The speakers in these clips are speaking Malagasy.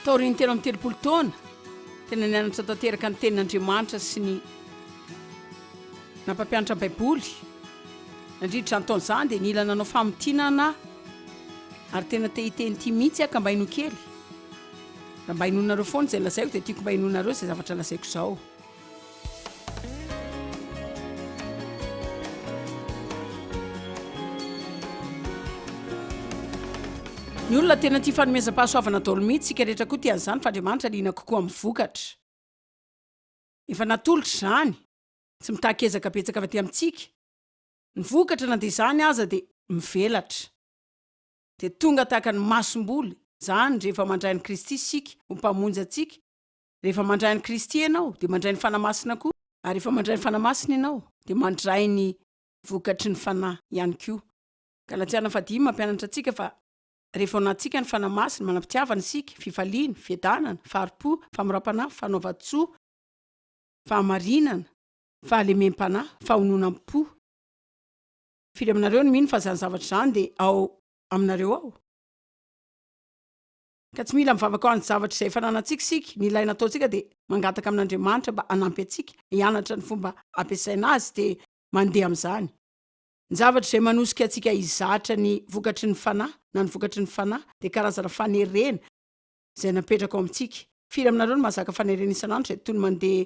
taoriny telo amin'ny telopolo taona tena nianatra tanteraka ny tenin'Andriamanitra sy ny nampampianatra baiboly nandritra ny taona izany dia nila nanao famotinana ary tena tehiteny ity mihitsy ka mba hino kely raha mba hinonareo foana izay lazaiko dia tiako mba hinonareo izay zavatra lazaiko izao. Ny olona tena tia fanomezam-pahasoavana daholo mihitsy sika rehetra koa tian'izany fa Andriamanitra liana kokoa amin'ny vokatra. Efa natolotra izany, tsy mitakezaka betsaka avy aty amintsika. Ny vokatra na dia izany aza dia mivelatra. Dia tonga tahaka ny masom-boly, izany rehefa mandray ny Kristy isika, ho mpamonjy antsika. Rehefa mandray ny Kristy ianao dia mandray ny fanamasina koa, ary rehefa mandray ny fanamasina ianao dia mandray ny vokatry ny fanahy ihany koa. Galatsiana 5 mampianatra antsika fa rehefa anatsika ny fanamasina manam-pitiavana isika, fifaliana, fiadanana, faharipo, famorapanahy, fanaovan-tsoa, fahamarinana, fahalemem-panahy, fahononam-po. Firy aminareo no mino fa izany zavatra izany dia ao aminareo ao. Ka tsy mila mivavaka ho an'ny zavatra izay fananantsika isika, ny ilaina ataontsika dia mangataka amin'Andriamanitra mba hanampy antsika, hianatra ny fomba ampiasaina azy dia mandeha amin'izany. Ny zavatra izay manosika antsika hizatra ny vokatry ny fanahy na ny vokatry ny fanahy dia karazana fanerena izay napetraka ao amintsika. Firy aminareo no mahazaka fanerena isan'andro izay toy ny mandeha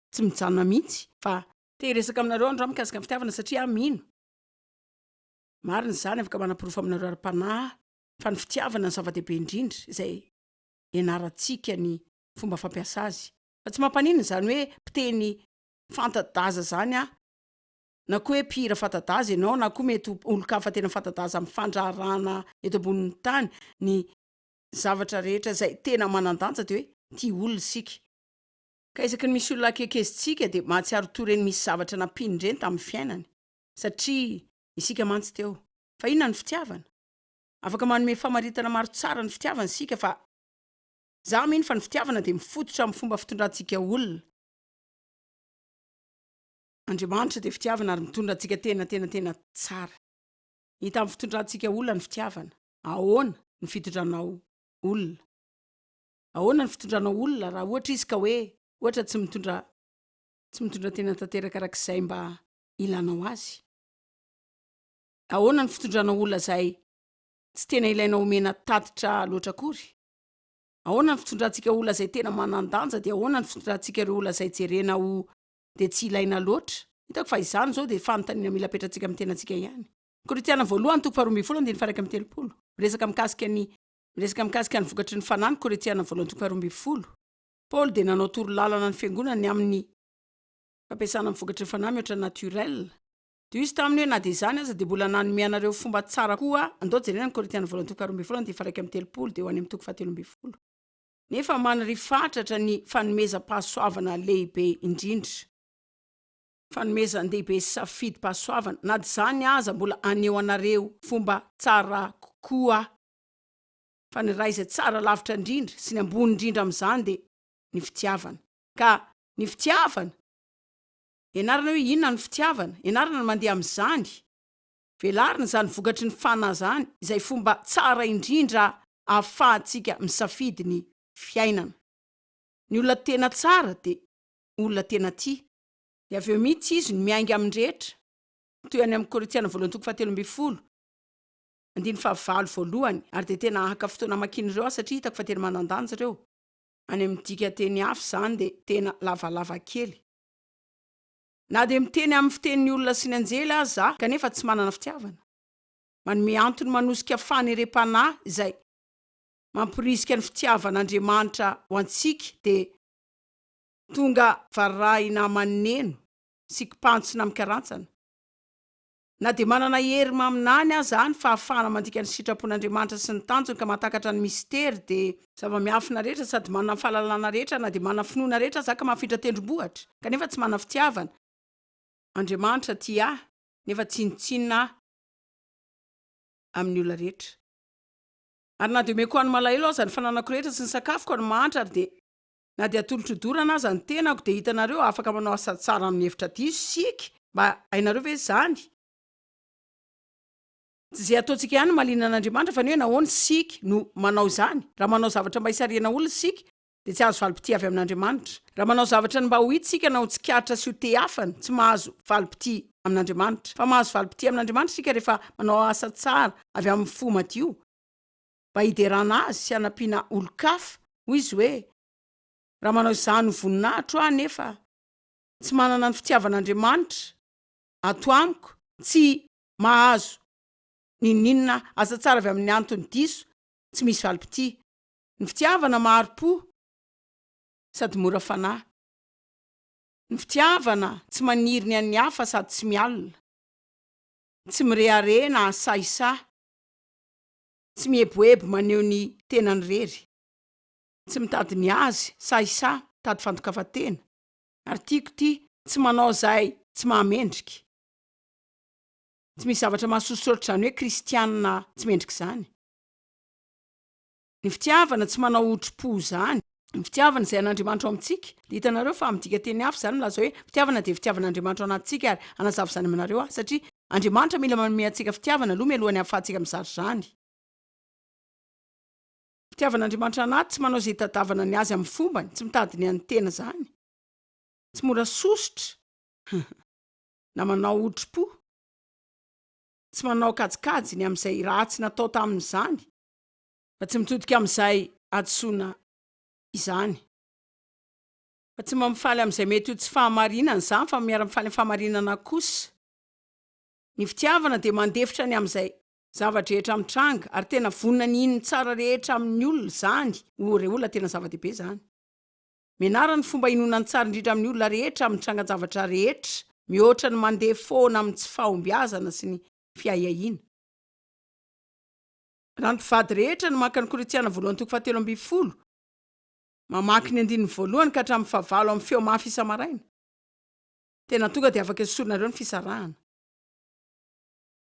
tsy mijanona mihitsy, fa te hiresaka aminareo andro mikasika ny fitiavana satria mino. Marina izany afaka manam-porofo aminareo ara-panahy fa ny fitiavana ny zava-dehibe indrindra izay ianarantsika ny fomba fampiasa azy. Fa tsy mampanina izany hoe mpiteny fanta-daza zany na koa hoe mpihira fanta-daza ianao na koa mety olo-kafa tena fanta-daza amin'ny fandraharana eto ambonin'ny tany. Ny zavatra rehetra izay tena manan-danja dia hoe tia olona isika. Ka isaky ny misy olona akekezitsika dia mahatsiaro toreny misy zavatra nampiny ireny tamin'ny fiainany satria isika mantsy teo. Fa inona ny fitiavana? Afaka manome famaritana maro tsara ny fitiavana isika fa za mino fa ny fitiavana dia mifototra amin'ny fomba fitondrantsika olona. Andriamanitra dia fitiavana ary mitondra antsika tena tsara. Hita amin'ny fitondrantsika olona ny fitiavana. Ahoana ny fitondranao olona? Ahoana ny fitondranao olona raha ohatra izy ka hoe ohatra tsy mitondra tena tanteraka arak'izay mba ilanao azy? Ahoana ny fitondranao olona izay tsy tena ilainao omena tatitra loatra akory? Ahoana ny fitondrantsika olona izay tena manan-danja dia ahoana ny fitondrantsika ireo olona izay jerena ho dia tsy ilaina loatra? Hitako fa izany izao dia fanontaniana mila petrantsika amin'ny tenantsika ihany. Korinthiana 1:12-30 resaka mikasika ny vokatry ny fanahy. Korinthiana 1:12. Paul dia nanao torolalana ny fiangonana amin'ny fampiasana amin'ny vokatry ny fanahy mihoatra ny naturel. Dia izy taminy hoe na dia izany aza dia mbola nanome anareo fomba tsara koa. Andao jerena ny Korinthiana 1:12 dia ho any amin'ny 17. Nefa manarifatratra ny fanomezam-pahasoavana lehibe indrindra. Fanomezan-dehibe sy safidy-pahasoavana. Na dia izany aza mbola aneo anareo fomba tsara kokoa. Fa ny raha izay tsara lavitra indrindra sy ny ambony indrindra amin'izany dia ny fitiavana. Ka ny fitiavana, ianarana hoe inona ny fitiavana? Ianarana mandeha amin'izany. Velarina izany vokatry ny fanahy izany izay fomba tsara indrindra ahafahantsika misafidy ny fiainana. Ny olona tena tsara dia olona tena tia. Dia avy eo mihitsy izy no miainga amin'ny rehetra. Toy any amin'ny Korinthiana 1:13 ary dia tena ahaka fotoana makin'ireo satria hitako fa tena manan-danja ireo. Any amin'ny dika teny hafa izany dia tena lavalava kely. Na dia miteny amin'ny fitenin'ny olona sy ny anjely aza kanefa tsy manana fitiavana. Manome antony manosika fanerem-panahy izay mampirisika ny fitiavan'Andriamanitra ho antsika dia tonga varahina amaneno sy kipantsona mikarantsana. Na dia manana hery maminany aza ny fahafahana mandika ny sitrapon'Andriamanitra sy ny tanjony ka mahatakatra ny mistera dia zava-miafina rehetra sady manana fahalalana rehetra na dia manana finoana rehetra zaka mahafindra tendrombohitra kanefa tsy manana fitiavana. Andriamanitra tia nefa tsinotsinona amin'ny olona rehetra. Ary na dia omeko ho any malahelo aza ny fananako rehetra sy ny sakafoko ny mahantra ary dia na dia atolotrodorana aza ny tenako dia hitanareo afaka manao asa tsara amin'ny hevitra diso sika mba hainareo ve izany? tsy zay ataontsika ihany malina an'Andriamanitra fa ny hoe nahoany sika no manao izany. Raha manao zavatra mba hisariana olona sika dia tsy azo valopiti avy amin'Andriamanitra. Raha manao zavatra ny mba ho hitsika na ho tsikaritra sy ho te-hafana tsy mahazo valopiti amin'Andriamanitra. Fa mahazo valopiti amin'Andriamanitra sika rehefa manao asa tsara avy amin'ny fo madio mba hiderana azy sy hanampiana olo-kafa. Hoy izy hoe raha manao izany ho voninahitro aho nefa tsy manana ny fitiavan'Andriamanitra ato amiko, tsy mahazo ninina asa tsara avy amin'ny antony diso, tsy misy valopiti. Ny fitiavana maharo-po sady mora fanahy. Ny fitiavana tsy maniry ny an'ny hafa sady tsy mialina, tsy mirehare na asaisa, tsy mieboebo maneho ny tenany rery, tsy mitady ny azy saisa, mitady fantokafatena. Ary tiako ty tsy manao zay tsy mahamendrika. Tsy misy zavatra mahasosotra izany hoe kristianina tsy mendrika izany. Ny fitiavana tsy manao otro-po izany. Ny fitiavana izay an'Andriamanitra ao amintsika. Dia hitanareo fa midika teny hafa izany milaza hoe fitiavana dia fitiavan'Andriamanitra ao anatintsika ary anazava izany aminareo aho satria Andriamanitra mila manome antsika fitiavana aloha mialohan'ny hahafahantsika amin'izary izany. Fitiavan'Andriamanitra anaty tsy manao zay tadavana ny azy amin'ny fombany, tsy mitady ny an'ny tena izany. Tsy mora sosotra na manao otro-po. Tsy manao kajikajy ny amin'izay ratsy natao tamin'izany, fa tsy mitodika amin'izay adosoana izany. Fa tsy mamifaly amin'izay mety ho tsy fahamarinana izany fa miara-mifaly amin'ny fahamarinana kosa. Ny fitiavana dia mandefitra ny amin'izay zavatra rehetra mitranga ary tena vonina ny inony tsara rehetra amin'ny olona izany. Ore olona tena zava-dehibe izany. Menara ny fomba inona ny tsara indrindra amin'ny olona rehetra mitranga zavatra rehetra, mihoatra ny mandeha foana amin'ny tsy fahombiazana sy ny fiahiahiana. Raha ny mpivady rehetra no maka ny Korintiana 1:7, mamaky ny 1 ka hatramin'ny 9 amin'ny feo mafy isa-maraina. Tena tonga dia afaka esorina ireo ny fisarahana.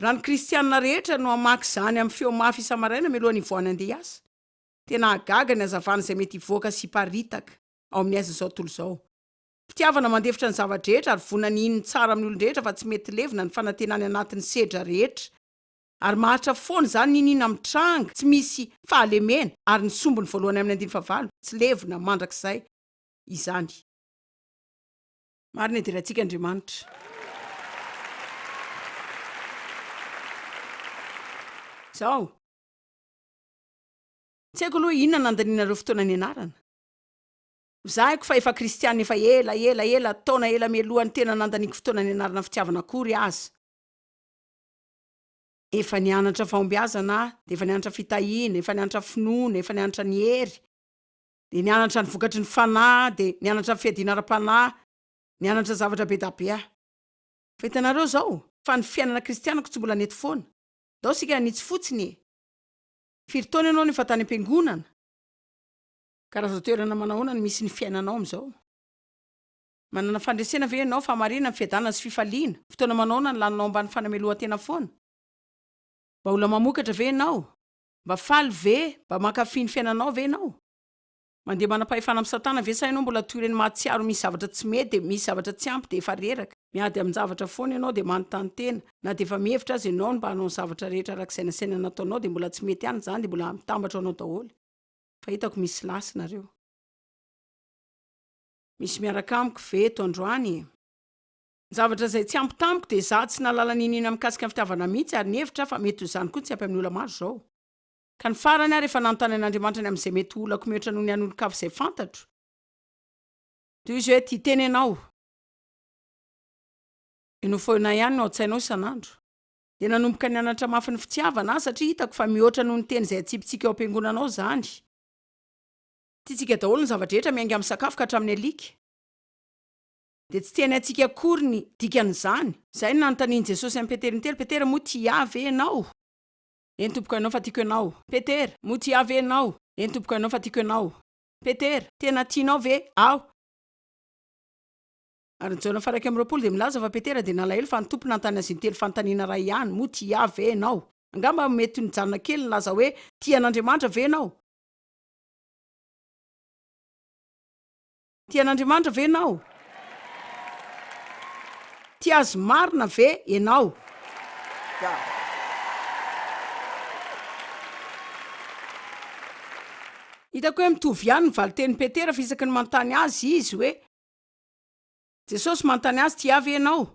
Raha ny kristianina rehetra no hamaky izany amin'ny feo mafy isa-maraina mialohan'ny ivoahany handeha hiasa, tena agaga ny hazavana izay mety hivoaka sy hiparitaka ao amin'ny aiza izao tontolo izao. Fitiavana mandefitra ny zavatra rehetra ary vonina ny inony tsara amin'ny olon-drehetra fa tsy mety levina ny fanantenany anatin'ny sedra rehetra. Ary maharitra foana izany ny inona mitranga, tsy misy fahalemena ary ny sombony voalohany amin'ny 1:9 tsy levina mandrakizay izany. Marina idirantsika Andriamanitra. Zao tsy haiko aloha inona nandanianareo fotoana ny anarana. Zahiko fa efa kristiana efa ela taona ela mialohan'ny tena nandaniako fotoana ny anarana fitiavana akory aza. Efa nianatra fahombiazana, dia efa nianatra fitahiana, efa nianatra finoana, efa nianatra ny hery, dia nianatra ny vokatry ny fanahy, dia nianatra ny fiadiana ara-panahy, nianatra zavatra be da be. Fa hitanareo zao fa ny fiainana kristianako tsy mbola nety foana. Dao sika nitsy fotsiny. Firy taona ianao nefa tany am-piangonana. Karaza toerana manahoana ny misy ny fiainanao amin'izao. Manana fandresena ve ianao fahamarina ny fiadana sy fifaliana? Fotoana manahoana ny laninao ambany fanamelohan-tena foana? Mba olona mamokatra ve ianao? Mba faly ve? Mba mankafy ny fiainanao ve ianao? Mandeha manam-pahefana amin'ny Satana ve sa ianao mbola toy ireny mahatsiaro misy zavatra tsy mety dia misy zavatra tsy ampy dia efa reraka? Miady amin'ny zavatra foana ianao dia manontany tena. Na dia efa mihevitra azy ianao mba hanao ny zavatra rehetra arak'izay nasaina nataonao dia mbola tsy mety ihany izany dia mbola mitambatra anao daholo. Fa hitako misy lasy nareo. Misy miaraka amiko ve eto androany? Ny zavatra izay tsy ampy tamiko dia izaho tsy nahalala ninina mikasika ny fitiavana mihitsy ary nihevitra fa mety ho izany koa tsy ampy amin'ny olona maro izao. Ka ny farany ary efa nanontany an'Andriamanitra ny amin'izay mety olako mihoatra noho ny an'ny olon-kafa izay fantatro. Toy izy hoe tia teny ianao. Ianao foana ihany no ao-tsainao isan'andro. Dia nanomboka nianatra mafy ny fitiavana satria hitako fa mihoatra noho ny teny izay atsipitsika ao am-piangonanao izany. Tiantsika daholo ny zavatra rehetra miainga amin'ny sakafo ka hatramin'ny alika. Dia tsy teny antsika akory ny dikan'izany. Izay no nanontaniany Jesosy amin'ny Petera intelo, Petera moa tia ve ianao? Eny tompoko ianao fa tiako ianao. Petera, moa tia ve ianao? Eny tompoko ianao fa tiako ianao. Petera, tena tianao ve? Ao. Ary ny Jaona 1:20 dia milaza fa Petera dia nalahelo fa ny tompo nantany azy intelo fanontaniana iray ihany, moa tia ve ianao? Angamba mety nijanona kely nilaza hoe tia an'Andriamanitra ve ianao? Tia an'Andriamanitra ve ianao? Tia azy marina ve ianao? hitako hoe mitovy ihany ny valiteny Petera fa isaky ny manontany azy izy hoe Jesosy manontany azy ty avy ianao,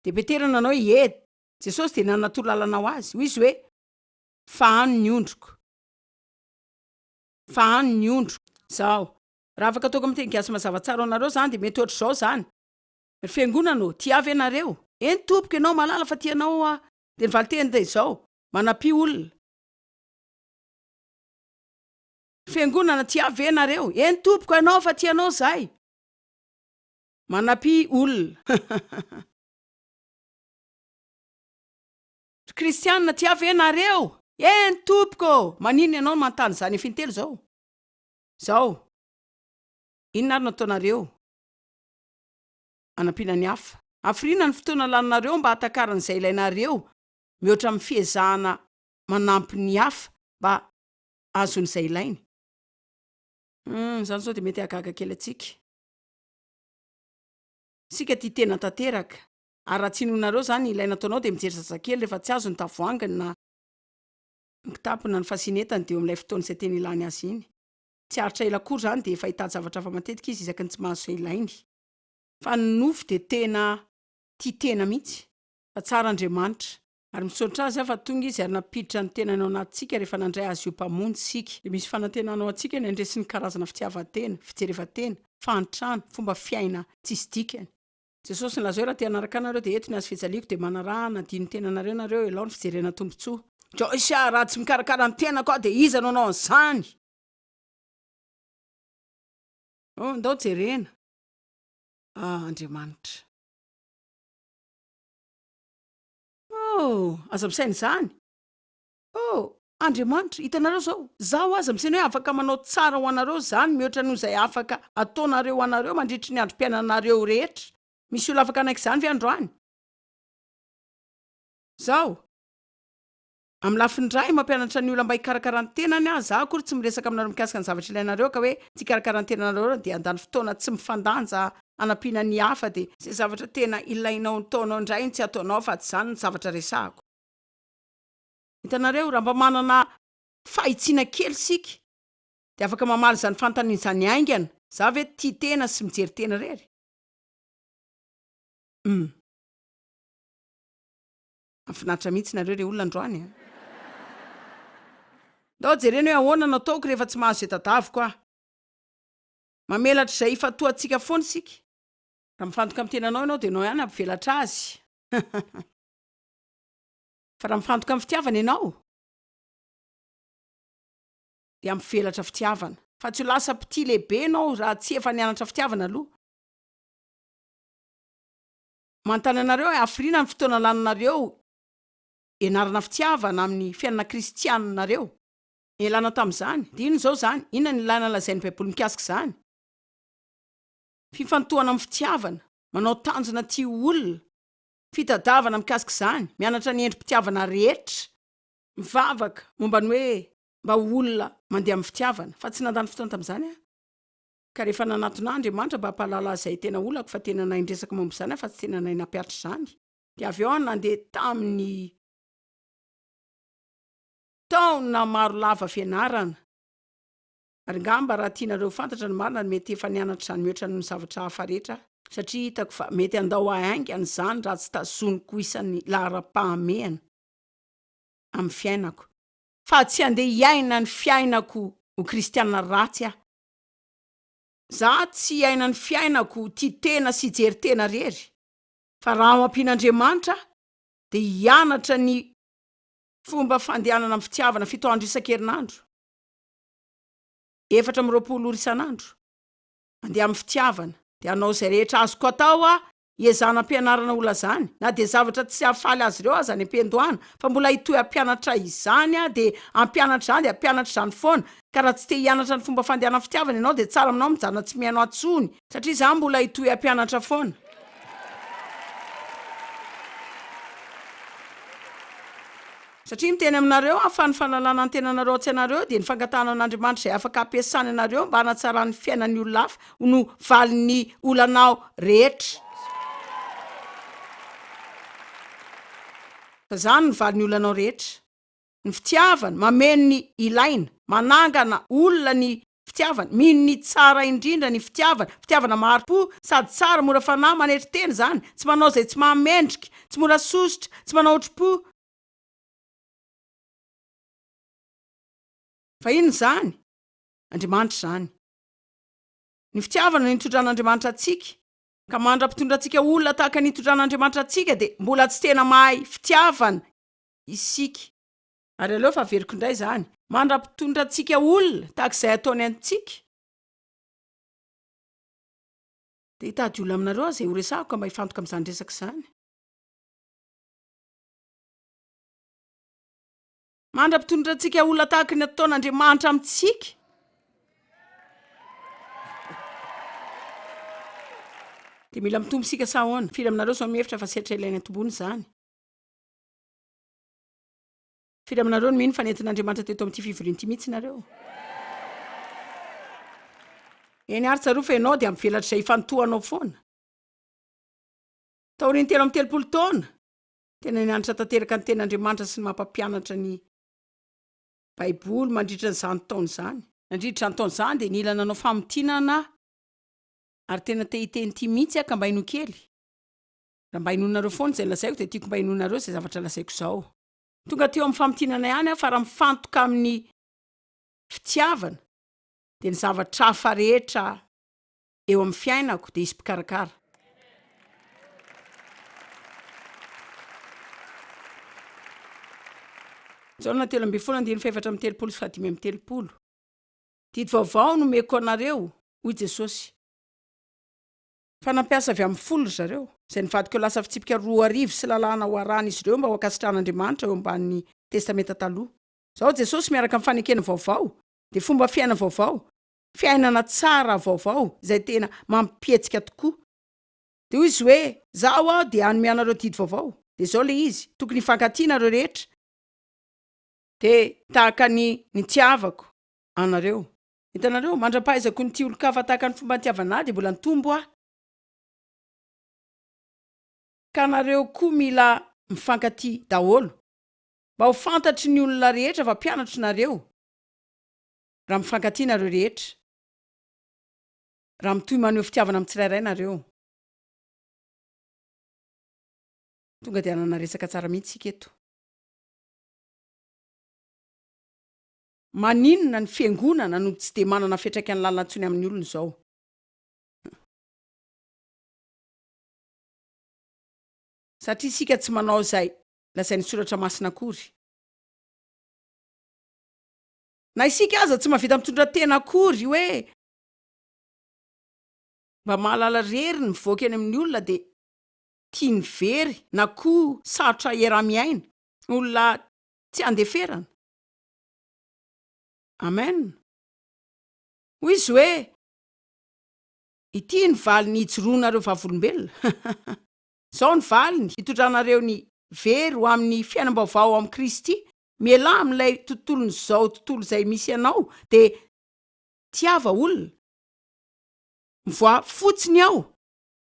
de Petera nanao edy. Jesosy de nanatorolalana azy hoy izy hoe fa ano ny ondroko, fa ano ny ondroko zao. Raha afaka ataoko amin'ny teny gasy mazava tsara anareo zany de mety ohatr' zao zany. Ry fiangonana ty avy ianareo, eny tompoko ianao malala fa tianao de ny valiteny de zao manampi olona. Fiangonana ty avy ianareo, eny tompoko ianao fa tianao zay manampi olona. Kristianina ty avy ianareo, eny tompoko, manino ianao manontany zany efintelo zao. Zao inona ary nataonareo anampiana ny hafa, afrina ny fotoana laninareo mba hatakaran'izay ilainareo mihoatra amin'ny fiezahana manampy ny hafa mba azon'izay ilainy. Zany zao de mety agaga kely atsika. Sika ty tena tanteraka, ary raha tsy nonareo zany ilaina ataonao de mijery zazakely rehefa tsy azo ny tavoangany na ny kitapona ny fasinetany de eo amin'ilay fotoana izay tena ilany azy iny. Tsy haritra ela kory zany de efa hitady zavatra fa matetika izy isaky ny tsy mahazo izay ilainy. Fa ny nofo de tena ty tena mihitsy, fa tsara Andriamanitra. Ary misaotra azy fa tonga izy ary napiditra ny tenany ao anatintsika rehefa nandray azy io mpamonjy sika. De misy fanantenana ao antsika ny andresin'ny karazana fitiavan-tena, fijerevan-tena, fahantrano, fomba fiaina tsisy dikany. Jesosy ny lazao raha te hanaraka anareo de eto ny azy fijaliko de manarahana dino tena nareo nareo elao ny fijerena tombontsoa. Joyce raha tsy mikarakara ny tena koa de iza nanao an'izany. Ndao jerena. Andriamanitra. Aza misaina zany. Andriamanitra, hitanareo zao. Zaho aza misaina hoe afaka manao tsara ho anareo zany mihoatra noho izay afaka ataonareo ho anareo mandritry ny androm-piainanareo rehetra. Misy olona afaka anaiky zany ve androany? Zao. Amin'ny lafiny ray mampianatra ny olona mba hikarakarany tenany za akory tsy miresaka aminareo mikasika ny zavatra ilainareo ka hoe tsy hikarakarany tenanareo de andany fotoana tsy mifandanja anampiana ny hafa de zay zavatra tena ilainao ntaonao indray tsy ataonao fa tsy zany ny zavatra resahako. Hitanareo raha mba manana fahitsiana kely sika de afaka mamaly zany fantany zany aingana za ve ty tena sy mijery tena rery. Afinaritra mihitsy nareo re olona androany. Ndao jerena hoe ahoana nataoko rehefa tsy mahazo etadaviko aho. Mamelatra izay ifatoantsika foana sika. Raha mifantoka amin'ny tenanao ianao de nao ihany ampivelatra azy. Fa raha mifantoka amin'ny fitiavana ianao de ampivelatra fitiavana. Fa tsy ho lasa piti lehibe ianao raha tsy efa nianatra fitiavana aloha. Manontany anareo hoe afrina ny fotoana laninareo ianarana fitiavana amin'ny fiainana kristianina. Elana tamin'izany, de ino zao zany? Inona ny ilana lazain'ny Baiboly mikasika zany? Fifantohana amin'ny fitiavana, manao tanjona ty olona, fitadavana mikasika zany, mianatra ny endrim-pitiavana rehetra, mivavaka momba ny hoe mba olona mandeha amin'ny fitiavana, fa tsy nandany fotoana tamin'izany a. Ka rehefa nanatona Andriamanitra mba hampalala zay tena olako fa tena naindresaka momba zany fa tsy tena nainam-piatra zany. De avy eo nandeha tamin'ny taona maro lava fianarana. Ary ngamba raha tianareo fantatra ny marina mety efa nianatra zany mihoatra ny zavatra hafa rehetra satria hitako fa mety andao aingana zany raha tsy tazoniko isan'ny lahara-pahamehana amin'ny fiainako. Fa tsy andeha hiaina ny fiainako ho kristianina ratsy aho. Za tsy hiaina ny fiainako ty tena sy jery tena rery. Fa raha mampian'Andriamanitra de hianatra ny fomba fandehanana amin'ny fitiavana 7 andro isan-kerinandro. 420 isan'andro. Andeha amin'ny fitiavana de anao zay rehetra azoko atao hiezahana ampianarana olona zany. Na de zavatra tsy hafaly azy ireo aza ny ampiandohana, fa mbola hitohy ampianatra izany de ampianatra zany de ampianatra zany foana. Ka raha tsy te hianatra ny fomba fandehanana amin'ny fitiavana ianao de tsara aminao mijanona tsy mihaino atsony satria za mbola hitohy ampianatra foana. Satria miteny aminareo fa ny fahalalana ny tenanareo an-tsainareo de ny fangatahana an'Andriamanitra izay afaka ampiasana anareo mba hanatsarany fiainan'ny olona hafa no valin'ny olanao rehetra. Fa zany ny valin'ny olanao rehetra. Ny fitiavana mameno ny ilaina, manangana olona ny fitiavana, mino ny tsara indrindra ny fitiavana maro-po sady tsara mora fanahy maneriteny zany, tsy manao zay tsy mahamendrika, tsy mora sositra, tsy manao otro-po. Fa ino zany? Andriamanitra zany. Ny fitiavana ny nitondran'Andriamanitra atsika, ka mandra-pitondra atsika olona tahaka ny nitondran'Andriamanitra atsika de mbola tsy tena mahay fitiavana isika. Ary aleo fa veriko indray zany, mandra-pitondra atsika olona tahaka izay ataony antsika. De hitady olona aminareo zay ho resahako ka mba hifantoka amin'izany resaka zany. Mandra-pitondra atsika olona tahaka ny ataon'Andriamanitra amintsika. De mila mitombo sika sa ahoana? Firy aminareo sao mihevitra fa setra ilainy antombony zany. Firy aminareo no mino fa nentin'Andriamanitra teto amin'ity fivoriana ity mihitsy nareo. Eny ary tsaroa fa ianao dia mivelatra izay ifantohanao foana. Taoriany 3 taona, tena nianatra tanteraka ny ten'Andriamanitra sy ny mampampianatra ny Baiboly mandritra n'izany taona izany. Nandritra ny taona izany dia nila nanao famotinana, ary tena te-hiteny ity mihitsy ka mba hino kely. Raha mba hinonareo foana izay lazaiko dia tiako mba hinonareo izay zavatra lazaiko izao. Tonga teo amin'ny famotinana ihany fa raha mifantoka amin'ny fitiavana dia ny zavatra hafa rehetra eo amin'ny fiainako dia isy mpikarakara. Jaona 7:7-30. Didy vaovao no meko anareo, hoy Jesosy. Fa nampiasa avy amin'ny folo zareo, izay nivadika ho lasa fitsipika 2 sy lalàna ho arahana izy ireo mba ho ankasitran'Andriamanitra eo ambanin'ny testamenta taloha. Zao Jesosy miaraka amin'ny fanekena vaovao, de fomba fiaina vaovao, fiainana tsara vaovao, izay tena mampihetsika tokoa. De hoy izy hoe, zaho aho dia hanome anareo didy vaovao. De zao le izy, tokony hifankatiana reo rehetra. De tahaka ny tiavako anareo. Hitanareo, mandra-pahaizako ny ty olo-kafa tahaka ny fomba Fitiavana mbola nitombo aho. Ka nareo koa mila mifankatia daholo, mba ho fantatry ny olona rehetra fa mpianatry nareo. Raha mifankatia nareo rehetra, raha mitohy maneho fitiavana amin'ny tsirairay nareo. Tonga dia nanaresaka tsara mihitsy sika eto. Maninona ny fiangonana no tsy dia manana fiantraikany lalantsony amin'ny olona izao? Satria isika tsy manao izay lazain'ny soratra masina akory. Na isika aza tsy mahavita mitondra tena akory hoe mba mahalala rery ny mivoaka eny amin'ny olona dia tia ny very na koa sarotra iaramiaina, olona tsy andeferana. Amen. Hoy izy hoe, ity ny valiny hijoroanareo vavolombelona. Zao ny valiny hitondranareo ny very ho amin'ny fiainam-baovao amin'ny Kristy, miala amin'ilay tontolony zao tontolo izay misy anao, de tiava olona. Mivoa fotsiny aho,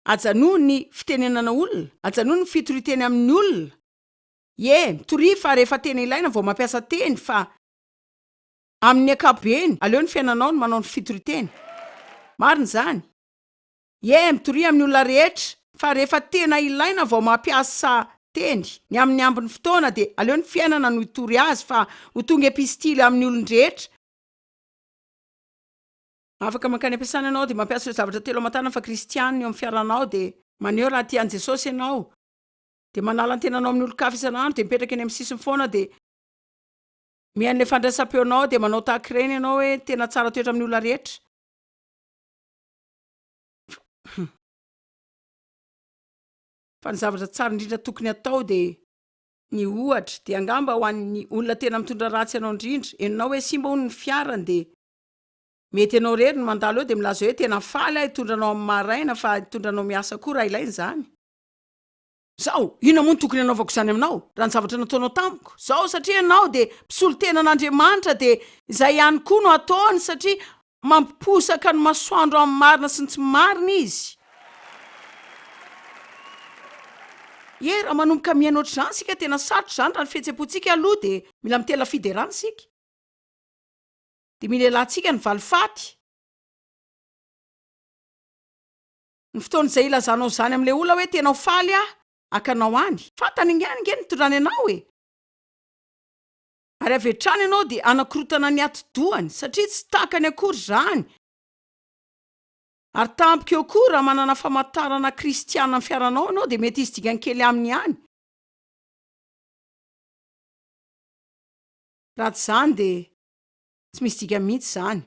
ajanoa ny fitenenana olona, ajanoa ny fitoriteny amin'ny olona. Mitory fa rehefa tena ilaina vao mampiasa teny, fa amin'ny ankapobeny aleo ny fiainanao ny manao ny fitoriteny. Marina zany. Mitory amin'ny olona rehetra, fa rehefa tena ilaina vao mampiasa teny ny amin'ny ambiny fotoana de aleo ny fiainana no hitory azy fa ho tonga epistily amin'ny olon-drehetra. Afaka mankany ampiasana ianao de mampiasa ireo zavatra telo amatana fa kristianina eo amin'ny fiaranao de maneho raha tian'i Jesosy ianao. De manala ny tenanao amin'ny olo-kafa isan'andro de mipetraka eny amin'ny sisiny foana de mihain'le fandraisam-peonao de manao tahaka ireny ianao hoe tena tsara toetra amin'ny olona rehetra. Fa ny zavatra tsara indrindra tokony atao de ny ohatra de angamba ho an'ny olona tena mitondra ratsy ianao indrindra, enonao hoe simba hono ny fiarany de mety ianao rery ny mandalo eo de milaza hoe tena faly aho hitondranao amin'ny maraina fa hitondranao miasa koa raha ilainy zany. Zao, ina moa no tokony anaovako izany aminao? Raha ny zavatra nataonao tamiko. Zao satria ianao de mpisolo tenan'Andriamanitra de izay ihany koa no ataony satria mampiposaka ny masoandro amin'ny marina sy ny tsy marina izy. Raha manomboka miaina ohatr'izany sika tena sarotra zany raha ny fihetsem-pontsika aloha de mila mitela fiderana sika. de mila latsika ny valifaty ny fotoana izay ilazanao zany am'le ola hoe tenao faly akanao any fantany nge nitondrany anao ary avetrany ianao de anakorotana ny atidoany satria tsy takany akory zany ary tampika eo koa raha manana famantarana kristiana ny fiaranao anao de mety izy dikany kely aminy any raha tsy zany de tsy misy dika mihitsy zany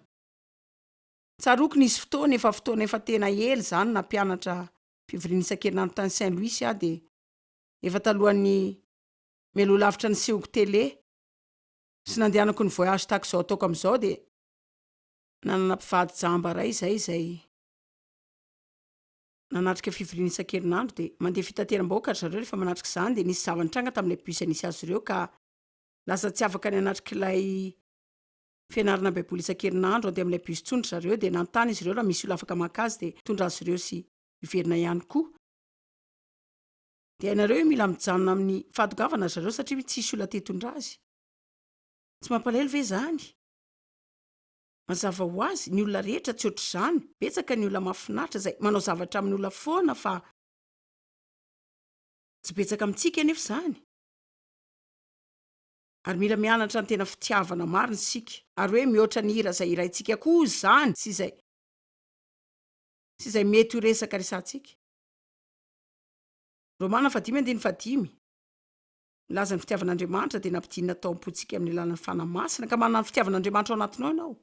tsaroko nisy fotoana efa tena ely zany na mpianatra fivorinisakerinandro tany Saint Louis de efa talohan'ny melolavitra ny sehogo tele sy nandehanako ny voyage tak zao ataoko am'izao de nanana mpivady jamba ray zay nanatrika fivorinisakerinandro de mandeha fitateram-bahoaka zareo rehefa manatrika zany de nisy zavanitranga tam'le bus nisy azy ireo ka lasa tsy afaka ny anatrik'ilay fianarana baiboly isan-kerinandro de am'ilay bus tsondry zareo de nantany izy ireo raha misy olo afaka maka azy de tondra azy ireo sy iverina ihany koa de ainareo mila mijanona amin'ny fahadogavana zareo satria tsisy olona tetondra azy tsy mampalahelo ve zany mazava ho azy ny olona rehetra tsy ohatr' zany betsaka ny olona mahafinaritra zay manao zavatra amin'ny olona foana fa tsy betsaka amintsika nefa zany ary mila mianatra ny tena fitiavana marina sika ary hoe mihoatra ny hira zay iraintsika koa zany sy izay mety ho resaka resantsika Romana 5:5 milaza ny fitiavan'Andriamanitra de nampidinina tao am-pontsika amin'ny alalan'ny fanamasina ka manana ny fitiavan'Andriamanitra ao anatinao ianao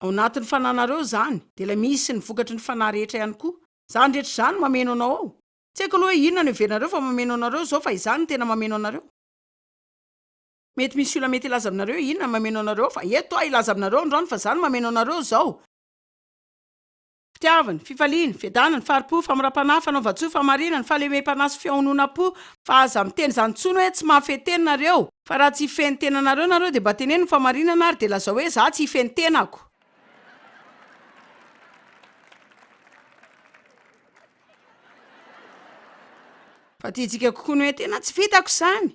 ao anatin'ny fananareo zany de la misy ny vokatry ny fanahy rehetra ihany koa zany rehetra zany mameno anao ao tsy haiko aloha hoe inona ny overinareo fa mameno anareo zao fa izany no tena mameno anareo mety misy olona mety ilaza aminareo inona mameno anareo fa eto ilaza aminareo androany fa zany mameno anareo zao fitiavany fifaliana fiadanany faripo famirampanahy fanaovatsoa famarina ny fahalemem-panahy fiaonona-po fa aza miteny zany tsony hoe tsy mahafeteny nareo fa raha tsy hifeny tena nareo nareo de mba teneny ny famarinana ary de lazao hoe za tsy hifeny tenako fa tiantsika kokoa ny hoe tena tsy vitako zany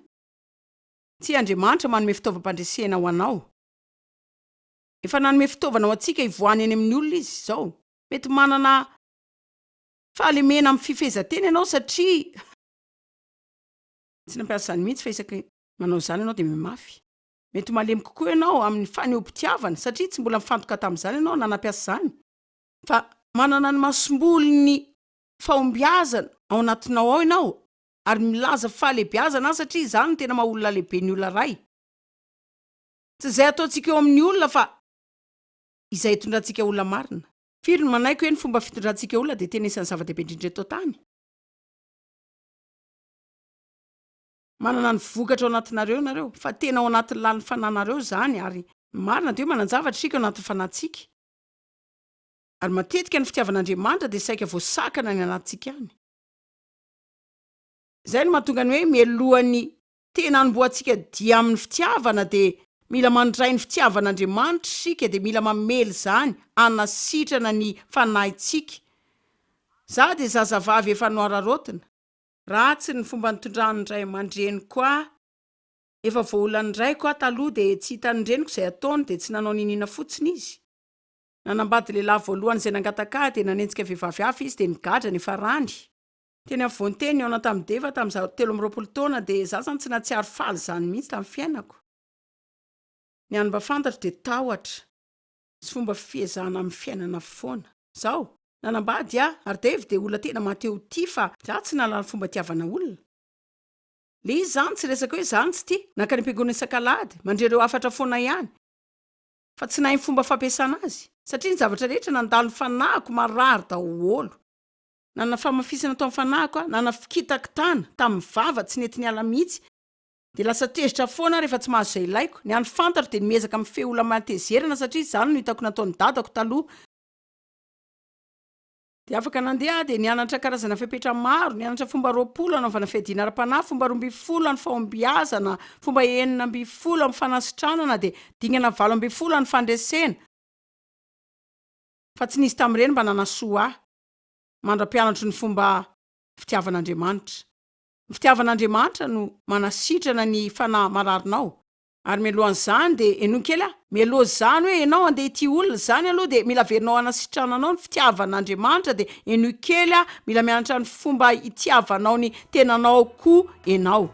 tsy Andriamanitra manome fitaovam-pandresena ho anao efa nanome fitaovana ho antsika ivoany eny amin'ny olona izy zao mety manana fahalemena amin'ny fifezateny ianao satria tsy nampiasa zany mihitsy fa isaky manao zany ianao de mimafy mety malemy kokoa ianao amin'ny fanehoam-pitiavana satria tsy mbola mifantoka tamin'izany ianao nanampiasa zany fa manana ny masombolony fahombiazana ao anatinao ao ianao ary milaza fahalehibiazana satria zany no tena maha olona lehibe ny olona ray tsy izay ataontsika eo amin'ny olona fa izay hitondrantsika olona marina firy ny manaiko hoe ny fomba fitondrantsika olona de tena isan'ny zava-dehibe indrindra eto tany manana ny vokatra ao anatinareo nareo fa tena ao anatin'ny lalin'ny fananareo zany ary marina de hoe mananjavatra sika ao anatin'ny fanahintsika ary matetika ny fitiavan'Andriamanitra de saika voasakana ny anatintsika any zay no mahatonga ny hoe mialohan'ny tena anomboantsika dia amin'ny fitiavana de mila mandray ny fitiavan'Andriamanitra sika de mila mamely zany anasitrana ny fanahitsika za de zazavavy efa noararotina ratsy ny fomba nitondrany ray aman-dreny koa efa voaolany ray koa taloha de tsy hitany reniko izay ataony de tsy nanao ninina fotsiny izy nanambady lehilahy voalohany izay nangataka de nanenjika vehivavy hafa izy de nigadra nefa rany teny avoanteny ao anatam'y deva tam'izao 13 taona de za zany tsy natsiary faly zany mihitsy tamin'ny fiainako ny any mba fantatra de tahotra sy fomba fiezana amin'ny fiainana foana zao nanambady ary Dave de olona tena mateo ty fa za tsy nalala fomba tiavana olona le izy zany tsy resaka hoe zany tsy ty naka ny am-piangonana isan-kalady mandrereo afatra foana ihany fa tsy nahay fomba fampiasana azy satria ny zavatra rehetra nandalo ny fanahiko marary daholo nanana famafisana tao amin'ny fanahiko nanana fikitakitana tamin'ny vava tsy nety ny ala mihitsy de lasa tezitra foana rehefa tsy mahazo izay ilaiko ny any fantatra de nimezaka amin'ny feolona matezerana satria zany no hitako nataony dadako taloha de afaka nandeha de nianatra karazana fepetra maro nianatra fomba 20 anaovana fiadiana ara-panahy fomba 12 ny fahombiazana fomba 9 amin'ny fanasitranana de dingana 7 ny fandresena fa tsy nisy tamin'ireny mba nanasoa mandra-pianatro ny fomba fitiavan'Andriamanitra ny fitiavan'Andriamanitra no manasitrana ny fanahy mararinao ary mialohan'izany de eno kely mialoha zany hoe ianao andeha ty olona zany aloha de mila verinao anasitrananao ny fitiavan'Andriamanitra de eno kely mila mianatra ny fomba itiavanao ny tenanao koa ianao